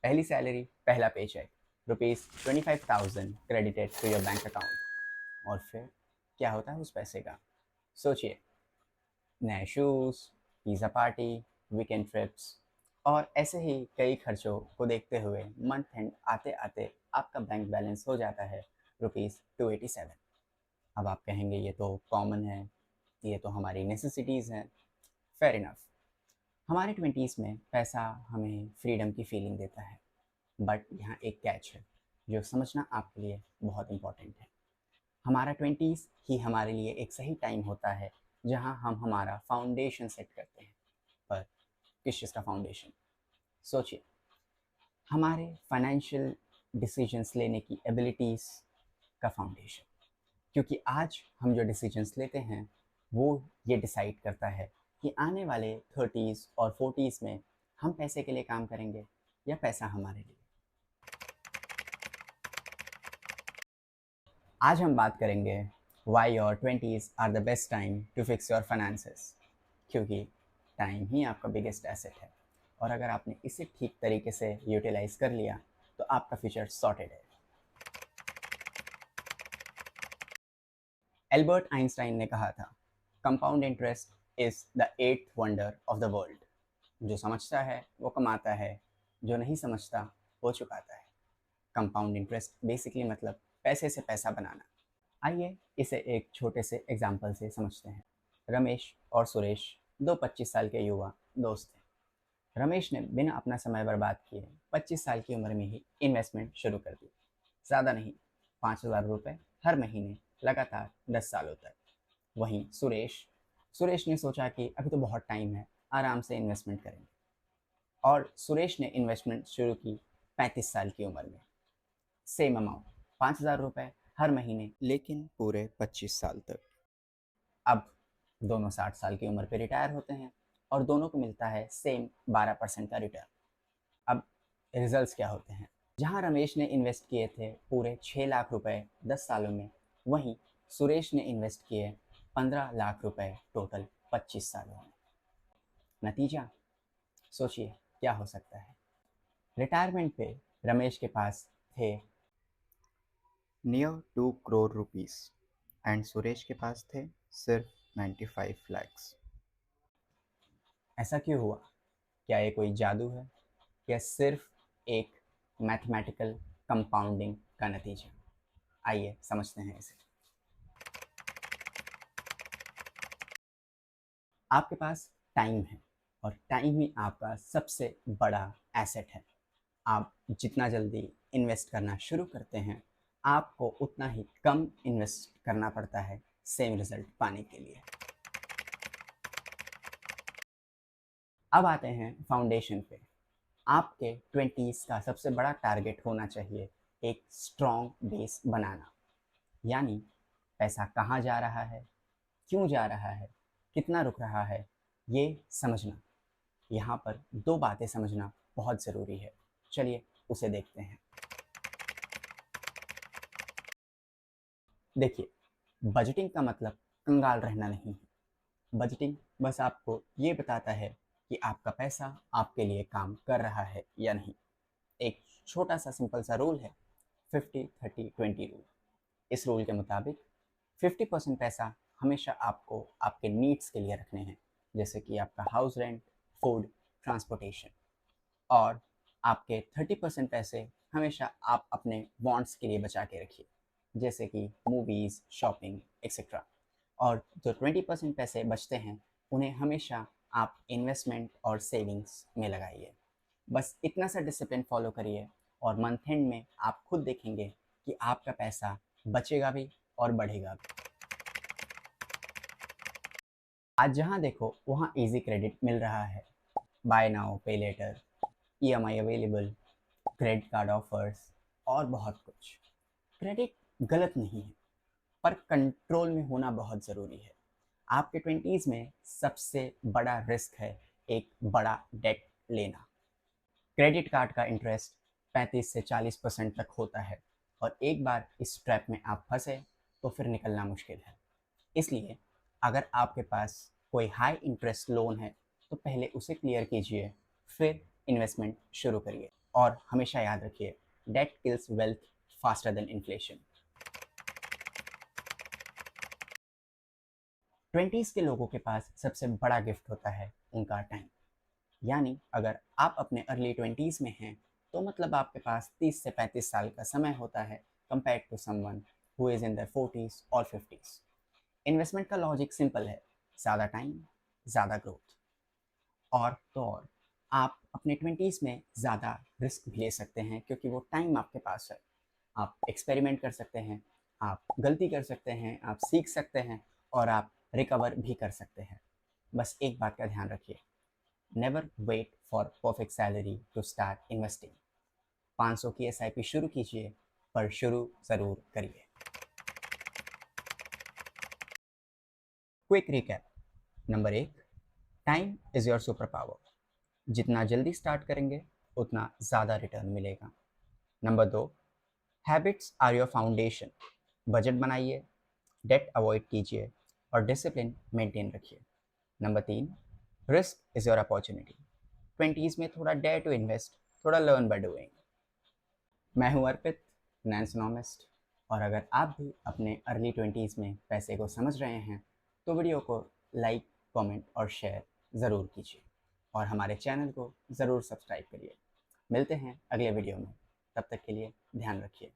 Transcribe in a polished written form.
पहली सैलरी, पहला pay cheque, ₹25,000 credited to your bank account. और फिर क्या होता है उस पैसे का? सोचिए, नए shoes, pizza party, weekend trips और ऐसे ही कई खर्चों को देखते हुए मंथ एंड आते आते आपका बैंक बैलेंस हो जाता है ₹287। अब आप कहेंगे ये तो कॉमन है, ये तो हमारी नेसेसिटीज़ हैं। Fair enough. हमारे 20s में पैसा हमें फ्रीडम की फीलिंग देता है, बट यहाँ एक कैच है जो समझना आपके लिए बहुत इम्पोर्टेंट है। हमारा 20s ही हमारे लिए एक सही टाइम होता है जहाँ हम हमारा फाउंडेशन सेट करते हैं। पर किस चीज़ का फाउंडेशन? सोचिए, हमारे फाइनेंशियल डिसीजंस लेने की एबिलिटीज़ का फाउंडेशन। क्योंकि आज हम जो डिसीजंस लेते हैं वो ये डिसाइड करता है कि आने वाले 30s और 40s में हम पैसे के लिए काम करेंगे या पैसा हमारे लिए। आज हम बात करेंगे why your 20s are the best time to fix your finances. क्योंकि टाइम ही आपका बिगेस्ट एसेट है और अगर आपने इसे ठीक तरीके से यूटिलाइज कर लिया तो आपका फ्यूचर सॉर्टेड है। एल्बर्ट आइंस्टाइन ने कहा था, compound interest is the eighth wonder of the world. जो समझता है वो कमाता है, जो नहीं समझता वो चुकाता है। कंपाउंड इंटरेस्ट बेसिकली मतलब पैसे से पैसा बनाना। आइए इसे एक छोटे से एग्जाम्पल से समझते हैं। रमेश और सुरेश दो 25 साल के युवा दोस्त थे। रमेश ने बिना अपना समय बर्बाद किए 25 साल की उम्र में ही इन्वेस्टमेंट शुरू कर दी। ज़्यादा नहीं, 5,000 रुपये हर महीने लगातार 10 सालों तक। वहीं सुरेश ने सोचा कि अभी तो बहुत टाइम है, आराम से इन्वेस्टमेंट करेंगे। और सुरेश ने इन्वेस्टमेंट शुरू की 35 साल की उम्र में। सेम अमाउंट, 5,000 रुपये हर महीने, लेकिन पूरे 25 साल तक। अब दोनों 60 साल की उम्र पे रिटायर होते हैं और दोनों को मिलता है सेम 12% का रिटर्न। अब रिजल्ट्स क्या होते हैं? जहां रमेश ने इन्वेस्ट किए थे पूरे 6 लाख रुपए 10 सालों में, वहीं सुरेश ने इन्वेस्ट किए 15 लाख रुपए टोटल 25 सालों में। नतीजा सोचिए क्या हो सकता है? रिटायरमेंट पे रमेश के पास थे near 2 crore rupees and Suresh के पास थे सिर्फ 95 lakhs। ऐसा क्यों हुआ? क्या ये कोई जादू है या सिर्फ एक मैथमेटिकल कंपाउंडिंग का नतीजा? आइए समझते हैं इसे। आपके पास टाइम है और टाइम ही आपका सबसे बड़ा एसेट है। आप जितना जल्दी इन्वेस्ट करना शुरू करते हैं आपको उतना ही कम इन्वेस्ट करना पड़ता है सेम रिजल्ट पाने के लिए। अब आते हैं फाउंडेशन पे। आपके 20s का सबसे बड़ा टारगेट होना चाहिए एक स्ट्रॉन्ग बेस बनाना। यानी पैसा कहाँ जा रहा है, क्यों जा रहा है, कितना रुक रहा है, ये समझना। यहाँ पर दो बातें समझना बहुत ज़रूरी है। चलिए उसे देखते हैं। देखिए, बजटिंग का मतलब कंगाल रहना नहीं है। बजटिंग बस आपको ये बताता है कि आपका पैसा आपके लिए काम कर रहा है या नहीं। एक छोटा सा सिंपल सा रूल है, 50-30-20 रूल। इस रूल के मुताबिक 50% पैसा हमेशा आपको आपके नीड्स के लिए रखने हैं, जैसे कि आपका हाउस रेंट, फूड, ट्रांसपोर्टेशन। और आपके 30% पैसे हमेशा आप अपने वांट्स के लिए बचा के रखिए, जैसे कि मूवीज़, शॉपिंग एक्सेट्रा। और जो 20% पैसे बचते हैं उन्हें हमेशा आप इन्वेस्टमेंट और सेविंग्स में लगाइए। बस इतना सा डिसिप्लिन फॉलो करिए और मंथ एंड में आप खुद देखेंगे कि आपका पैसा बचेगा भी और बढ़ेगा भी। आज जहाँ देखो वहाँ इजी क्रेडिट मिल रहा है, buy now pay later, EMI available, credit card offers और बहुत कुछ। क्रेडिट गलत नहीं है, पर कंट्रोल में होना बहुत ज़रूरी है। आपके 20s में सबसे बड़ा रिस्क है एक बड़ा डेट लेना। क्रेडिट कार्ड का इंटरेस्ट 35 से 40% तक होता है और एक बार इस ट्रैप में आप फंसे तो फिर निकलना मुश्किल है। इसलिए अगर आपके पास कोई हाई इंटरेस्ट लोन है तो पहले उसे क्लियर कीजिए, फिर इन्वेस्टमेंट शुरू करिए। और हमेशा याद रखिए, debt kills wealth faster than inflation. 20s के लोगों के पास सबसे बड़ा गिफ्ट होता है उनका टाइम। यानी अगर आप अपने अर्ली 20s में हैं तो मतलब आपके पास 30 से 35 साल का समय होता है compare to someone who is in the 40s और 50s। इन्वेस्टमेंट का लॉजिक सिंपल है, ज़्यादा टाइम ज़्यादा ग्रोथ। और तो और आप अपने 20s में ज़्यादा रिस्क भी ले सकते हैं क्योंकि वो टाइम आपके पास है। आप एक्सपेरिमेंट कर सकते हैं, आप गलती कर सकते हैं, आप सीख सकते हैं और आप रिकवर भी कर सकते हैं। बस एक बात का ध्यान रखिए, never wait for perfect salary to start investing. 500 की एसआईपी शुरू कीजिए, पर शुरू ज़रूर करिए। Quick recap. Number 1, time is your superpower. जितना जल्दी स्टार्ट करेंगे उतना ज़्यादा रिटर्न मिलेगा। Number 2, habits are your foundation. Budget बनाइए, डेट अवॉइड कीजिए और डिसिप्लिन मेंटेन रखिए। Number 3, risk is your opportunity. 20s में थोड़ा डेयर टू इन्वेस्ट, थोड़ा लर्न बाय डूइंग। मैं हूँ अर्पित, फाइनेंसनॉमिस्ट, और अगर आप भी अपने अर्ली 20s में पैसे को समझ रहे हैं तो वीडियो को लाइक, कमेंट और शेयर ज़रूर कीजिए और हमारे चैनल को ज़रूर सब्सक्राइब करिए। मिलते हैं अगले वीडियो में, तब तक के लिए ध्यान रखिए।